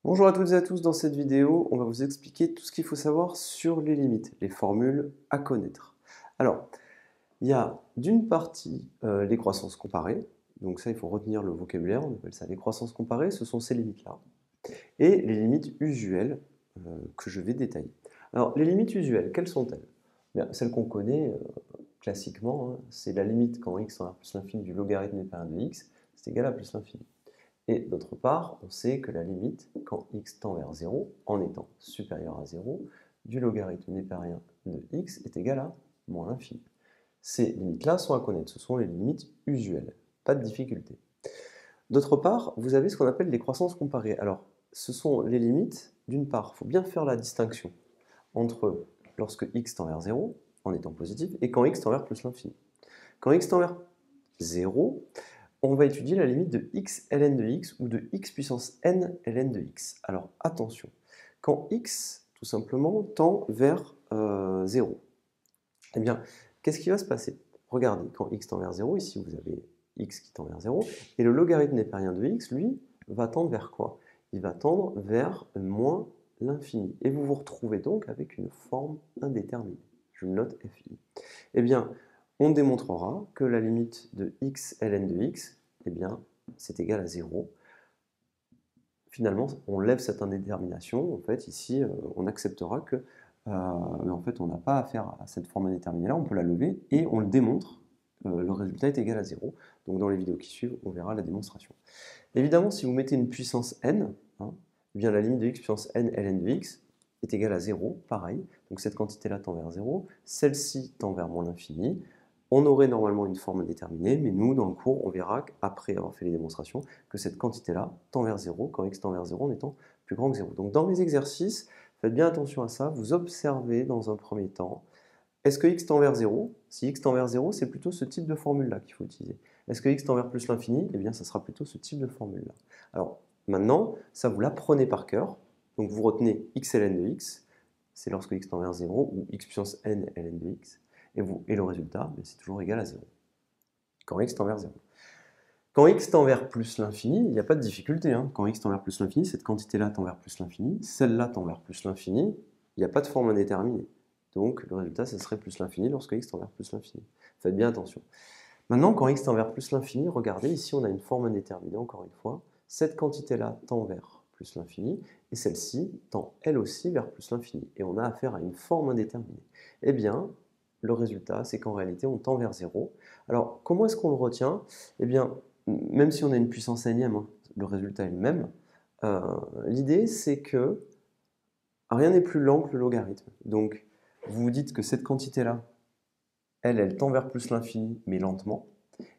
Bonjour à toutes et à tous, dans cette vidéo, on va vous expliquer tout ce qu'il faut savoir sur les limites, les formules à connaître. Alors, il y a d'une partie les croissances comparées, donc ça il faut retenir le vocabulaire, on appelle ça les croissances comparées, ce sont ces limites-là, et les limites usuelles que je vais détailler. Alors, les limites usuelles, quelles sont-elles? Bien, celles qu'on connaît classiquement, hein, c'est la limite quand x tend à plus l'infini du logarithme népérien de x, c'est égal à plus l'infini. Et d'autre part, on sait que la limite, quand x tend vers 0, en étant supérieur à 0, du logarithme népérien de x est égal à moins l'infini. Ces limites-là sont à connaître, ce sont les limites usuelles, pas de difficulté. D'autre part, vous avez ce qu'on appelle les croissances comparées. Alors, ce sont les limites, d'une part, il faut bien faire la distinction entre lorsque x tend vers 0, en étant positif, et quand x tend vers plus l'infini. Quand x tend vers 0, on va étudier la limite de x ln de x ou de x puissance n ln de x. Alors attention, quand x, tout simplement, tend vers 0, eh bien, qu'est-ce qui va se passer? Regardez, quand x tend vers 0, ici vous avez x qui tend vers 0, et le logarithme népérien de x, lui, va tendre vers quoi? Il va tendre vers moins l'infini. Et vous vous retrouvez donc avec une forme indéterminée. Je note FI. Eh bien, on démontrera que la limite de x ln de x, eh bien, c'est égal à 0. Finalement, on lève cette indétermination. En fait, ici, on acceptera que en fait, on n'a pas à faire à cette forme indéterminée-là, on peut la lever et on le démontre. Le résultat est égal à 0. Donc, dans les vidéos qui suivent, on verra la démonstration. Évidemment, si vous mettez une puissance n, hein, eh bien, la limite de x puissance n ln de x est égale à 0, pareil. Donc cette quantité-là tend vers 0, celle-ci tend vers moins l'infini. On aurait normalement une forme indéterminée, mais nous, dans le cours, on verra qu'après avoir fait les démonstrations, que cette quantité-là tend vers 0, quand x tend vers 0 en étant plus grand que 0. Donc dans mes exercices, faites bien attention à ça, vous observez dans un premier temps, est-ce que x tend vers 0? Si x tend vers 0, c'est plutôt ce type de formule-là qu'il faut utiliser. Est-ce que x tend vers plus l'infini? Eh bien, ça sera plutôt ce type de formule-là. Alors, maintenant, ça vous l'apprenez par cœur. Donc, vous retenez x ln de x, c'est lorsque x tend vers 0, ou x puissance n ln de x. Et le résultat, c'est toujours égal à 0, quand x tend vers 0. Quand x tend vers plus l'infini, il n'y a pas de difficulté. Hein. Quand x tend vers plus l'infini, cette quantité-là tend vers plus l'infini, celle-là tend vers plus l'infini, il n'y a pas de forme indéterminée. Donc le résultat, ce serait plus l'infini lorsque x tend vers plus l'infini. Faites bien attention. Maintenant, quand x tend vers plus l'infini, regardez, ici on a une forme indéterminée, encore une fois. Cette quantité-là tend vers plus l'infini, et celle-ci tend elle aussi vers plus l'infini. Et on a affaire à une forme indéterminée. Eh bien, le résultat, c'est qu'en réalité, on tend vers 0. Alors, comment est-ce qu'on le retient? Eh bien, même si on a une puissance énième, hein, le résultat est le même. L'idée, c'est que rien n'est plus lent que le logarithme. Donc, vous vous dites que cette quantité-là, elle tend vers plus l'infini, mais lentement.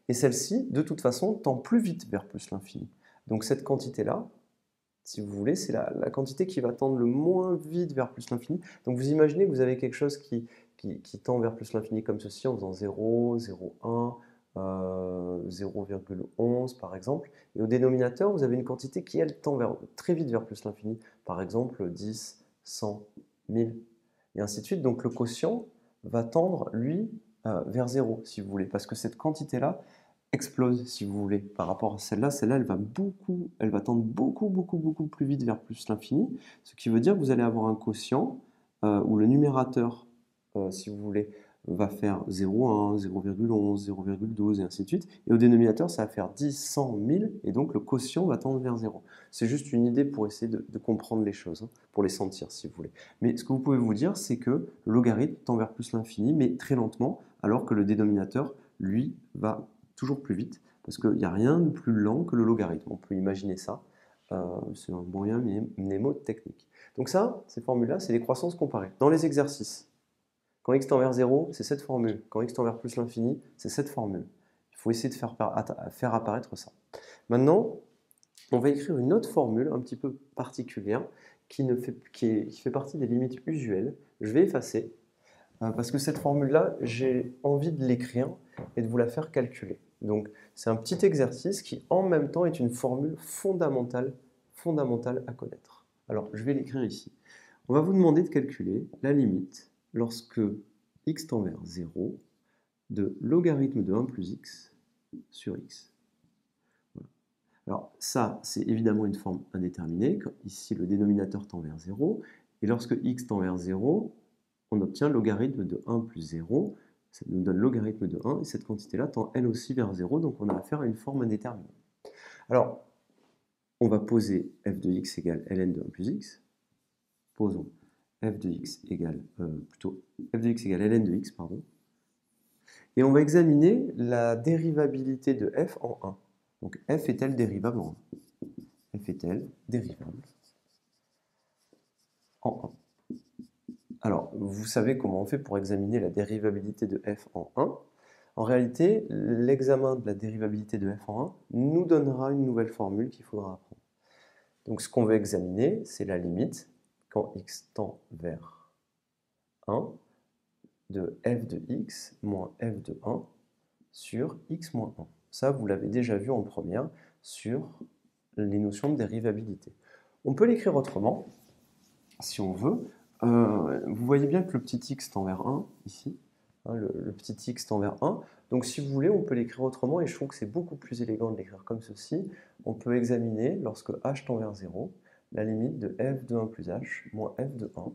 Et celle-ci, de toute façon, tend plus vite vers plus l'infini. Donc cette quantité-là, si vous voulez, c'est la quantité qui va tendre le moins vite vers plus l'infini. Donc vous imaginez que vous avez quelque chose qui tend vers plus l'infini comme ceci, en faisant 0, 0,1, 0,11 par exemple. Et au dénominateur, vous avez une quantité qui, elle, tend très vite vers plus l'infini. Par exemple, 10, 100, 1000, et ainsi de suite. Donc le quotient va tendre, lui, vers 0, si vous voulez, parce que cette quantité-là explose, si vous voulez, par rapport à celle-là. Celle-là, elle va tendre beaucoup plus vite vers plus l'infini, ce qui veut dire que vous allez avoir un quotient où le numérateur, si vous voulez, va faire 0,1, 0,11, 0,12 et ainsi de suite. Et au dénominateur, ça va faire 10, 100, 1000, et donc le quotient va tendre vers 0. C'est juste une idée pour essayer de comprendre les choses, hein, pour les sentir, si vous voulez. Mais ce que vous pouvez vous dire, c'est que le logarithme tend vers plus l'infini, mais très lentement, alors que le dénominateur, lui, va toujours plus vite, parce qu'il n'y a rien de plus lent que le logarithme. On peut imaginer ça. C'est un moyen mnémotechnique. Donc ça, ces formules-là, c'est les croissances comparées. Dans les exercices, quand x tend vers 0, c'est cette formule. Quand x tend vers plus l'infini, c'est cette formule. Il faut essayer de faire apparaître ça. Maintenant, on va écrire une autre formule un petit peu particulière qui fait partie des limites usuelles. Je vais effacer, parce que cette formule-là, j'ai envie de l'écrire et de vous la faire calculer. Donc, c'est un petit exercice qui, en même temps, est une formule fondamentale à connaître. Alors, je vais l'écrire ici. On va vous demander de calculer la limite lorsque x tend vers 0 de logarithme de 1 plus x sur x. Voilà. Alors ça, c'est évidemment une forme indéterminée. Ici, le dénominateur tend vers 0. Et lorsque x tend vers 0, on obtient logarithme de 1 plus 0. Ça nous donne logarithme de 1. Et cette quantité-là tend elle aussi vers 0. Donc on a affaire à une forme indéterminée. Alors, on va poser f de x égale ln de 1 plus x. Posons f de x égale, f de x égale ln de x, pardon. Et on va examiner la dérivabilité de f en 1. Donc f est-elle dérivable en 1? F est-elle dérivable en 1? Alors, vous savez comment on fait pour examiner la dérivabilité de f en 1. En réalité, l'examen de la dérivabilité de f en 1 nous donnera une nouvelle formule qu'il faudra apprendre. Donc ce qu'on veut examiner, c'est la limite, quand x tend vers 1, de f de x moins f de 1 sur x moins 1. Ça, vous l'avez déjà vu en première sur les notions de dérivabilité. On peut l'écrire autrement, si on veut. Vous voyez bien que le petit x tend vers 1, ici. Hein, le petit x tend vers 1. Donc si vous voulez, on peut l'écrire autrement, et je trouve que c'est beaucoup plus élégant de l'écrire comme ceci. On peut examiner, lorsque h tend vers 0, la limite de f de 1 plus h moins f de 1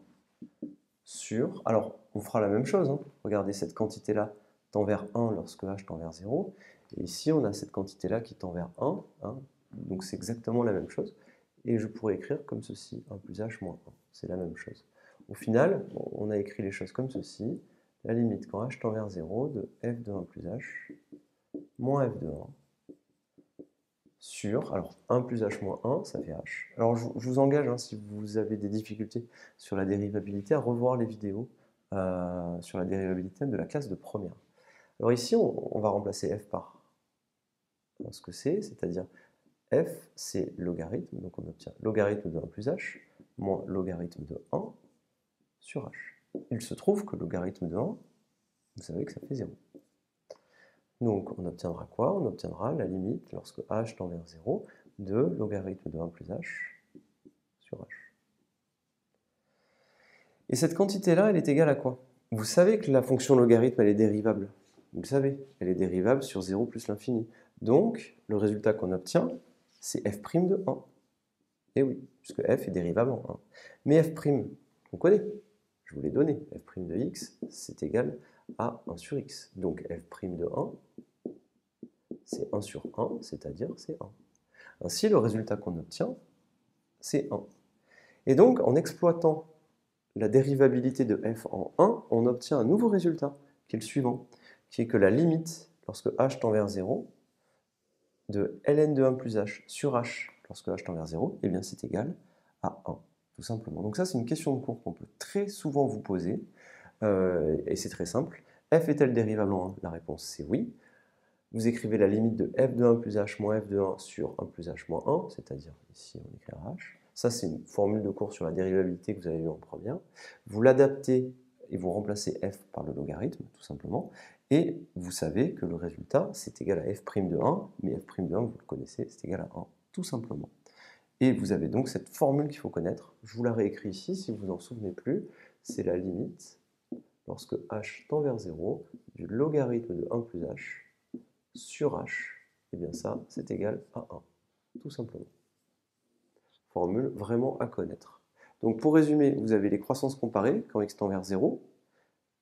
sur... Alors, on fera la même chose. Hein. Regardez, cette quantité-là tend vers 1 lorsque h tend vers 0. Et ici, on a cette quantité-là qui tend vers 1. Hein. Donc c'est exactement la même chose. Et je pourrais écrire comme ceci, 1 plus h moins 1. C'est la même chose. Au final, on a écrit les choses comme ceci. La limite quand h tend vers 0 de f de 1 plus h moins f de 1 sur, alors 1 plus h moins 1, ça fait h. Alors je vous engage, hein, si vous avez des difficultés sur la dérivabilité, à revoir les vidéos sur la dérivabilité de la classe de première. Alors ici, on va remplacer f par ce que c'est-à-dire f, c'est logarithme, donc on obtient logarithme de 1 plus h moins logarithme de 1 sur h. Il se trouve que logarithme de 1, vous savez que ça fait 0. Donc on obtiendra quoi? On obtiendra la limite, lorsque h tend vers 0, de logarithme de 1 plus h sur h. Et cette quantité-là, elle est égale à quoi? Vous savez que la fonction logarithme, elle est dérivable. Vous le savez, elle est dérivable sur 0 plus l'infini. Donc, le résultat qu'on obtient, c'est f' de 1. Et oui, puisque f est dérivable en 1. Mais f', on connaît. Je vous l'ai donné. f' de x, c'est égal à 1 sur x. Donc f' de 1, c'est 1 sur 1, c'est-à-dire c'est 1. Ainsi, le résultat qu'on obtient, c'est 1. Et donc, en exploitant la dérivabilité de f en 1, on obtient un nouveau résultat, qui est le suivant, qui est que la limite, lorsque h tend vers 0, de ln de 1 plus h sur h, lorsque h tend vers 0, eh bien c'est égal à 1, tout simplement. Donc ça, c'est une question de cours qu'on peut très souvent vous poser, et c'est très simple. F est-elle dérivable en 1? La réponse, c'est oui. Vous écrivez la limite de f de 1 plus h moins f de 1 sur 1 plus h moins 1, c'est-à-dire ici on écrira h. Ça, c'est une formule de cours sur la dérivabilité que vous avez vue en première. Vous l'adaptez et vous remplacez f par le logarithme, tout simplement. Et vous savez que le résultat, c'est égal à f' de 1, mais f' de 1, vous le connaissez, c'est égal à 1, tout simplement. Et vous avez donc cette formule qu'il faut connaître. Je vous la réécris ici, si vous n'en souvenez plus. C'est la limite, lorsque h tend vers 0, du logarithme de 1 plus h sur h, et bien ça, c'est égal à 1, tout simplement. Formule vraiment à connaître. Donc pour résumer, vous avez les croissances comparées, quand x tend vers 0,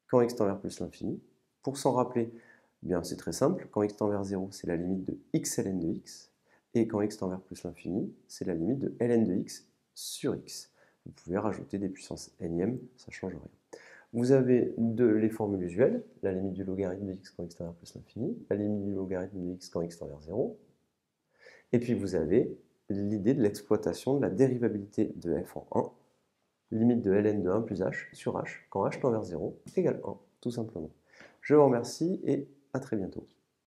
quand x tend vers plus l'infini. Pour s'en rappeler, eh bien c'est très simple, quand x tend vers 0, c'est la limite de x ln de x, et quand x tend vers plus l'infini, c'est la limite de ln de x sur x. Vous pouvez rajouter des puissances nème, ça ne change rien. Vous avez les formules usuelles, la limite du logarithme de x quand x tend vers plus l'infini, la limite du logarithme de x quand x tend vers 0, et puis vous avez l'idée de l'exploitation de la dérivabilité de f en 1, limite de ln de 1 plus h sur h, quand h tend vers 0, égale 1, tout simplement. Je vous remercie et à très bientôt.